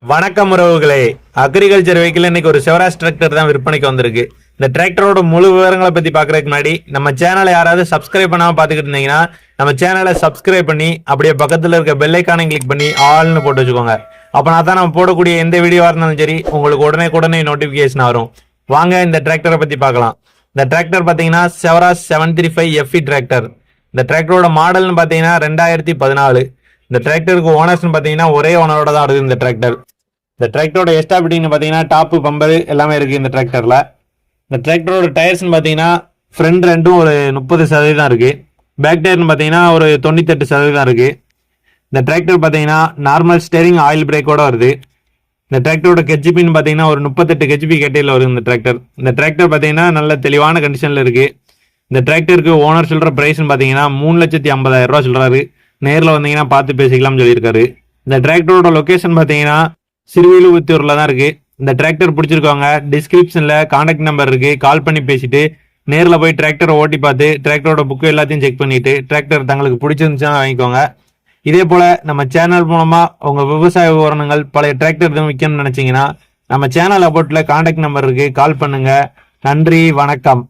வணக்கம் உறவுகளே. Agriculture vehicle இன்னைக்கு ஒரு செவராஸ் டிராக்டர் தான் விற்பனைக்கு வந்திருக்கு. இந்த டிராக்டரோட முழு விவரங்களை பத்தி பாக்குறதுக்கு முன்னாடி நம்ம சேனலை யாராவது சப்ஸ்கிரைப் பண்ணாம பாத்துக்கிட்டு இருந்தீங்கன்னா நம்ம சேனலை சப்ஸ்கிரைப் பண்ணி அப்படியே பக்கத்துல இருக்க பெல் ஐக்கானை கிளிக் பண்ணி ஆல்னு போட்டு வச்சுக்கோங்க. அப்பனா தான் நம்ம போடக்கூடிய எந்த வீடியோவா இருந்தாலும் சரி உங்களுக்கு உடனே நோட்டிபிகேஷன் வரும். வாங்க இந்த டிராக்டரை பத்தி பார்க்கலாம். இந்த டிராக்டர் பாத்தீங்கன்னா செவராஸ் 735 FE டிராக்டர். இந்த டிராக்டரோட மாடல்னு பாத்தீங்கன்னா 2014. இந்த டிராக்டருக்கு ஓனர்ஸ் பாத்தீங்கன்னா ஒரே ஓனரோட தான் இருக்கு இந்த டிராக்டர். இந்த டிராக்டரோட எஸ்டா பிட்டிங் பாத்தீங்கன்னா டாப்பு பம்பர் எல்லாமே இருக்கு இந்த டிராக்டர்ல. இந்த டிராக்டரோட டயர்ஸ் பாத்தீங்கன்னா ஃப்ரண்ட் ரெண்டும் ஒரு 30% இருக்கு. பேக் டயர்னு பாத்தீங்கன்னா ஒரு 98% இருக்கு. இந்த டிராக்டர் பாத்தீங்கன்னா நார்மல் ஸ்டேரிங் ஆயில் பிரேக்கோட வருது. இந்த டிராக்டரோட கெஜிபின்னு பாத்தீங்கன்னா ஒரு 38 கெஜிபி கேட்டையில் வருது இந்த டிராக்டர். இந்த டிராக்டர் பாத்தீங்கன்னா நல்ல தெளிவான கண்டிஷன்ல இருக்கு. இந்த டிராக்டருக்கு ஓனர் சொல்ற பிரைஸ்ன்னு பாத்தீங்கன்னா 3,50,000 ரூபாய் சொல்றாரு. நேரில் வந்தீங்கன்னா பார்த்து பேசிக்கலாம்னு சொல்லியிருக்காரு. இந்த டிராக்டரோட லொகேஷன் பாத்தீங்கன்னா சிறுவிலுபுத்தூர்ல தான் இருக்கு. இந்த டிராக்டர் பிடிச்சிருக்கவங்க டிஸ்கிரிப்ஷன்ல கான்டாக்ட் நம்பர் இருக்கு, கால் பண்ணி பேசிட்டு நேரில் போய் டிராக்டரை ஓட்டி பார்த்து டிராக்டரோட புக்கு எல்லாத்தையும் செக் பண்ணிட்டு டிராக்டர் தங்களுக்கு பிடிச்சிருந்துச்சுன்னா வாங்கிக்கோங்க. இதே போல நம்ம சேனல் மூலமா உங்க விவசாய உபகரணங்கள் பழைய டிராக்டர் எதுவும் விற்கணும்னு நினைச்சீங்கன்னா நம்ம சேனல் அபோட்ல கான்டாக்ட் நம்பர் இருக்கு, கால் பண்ணுங்க. நன்றி, வணக்கம்.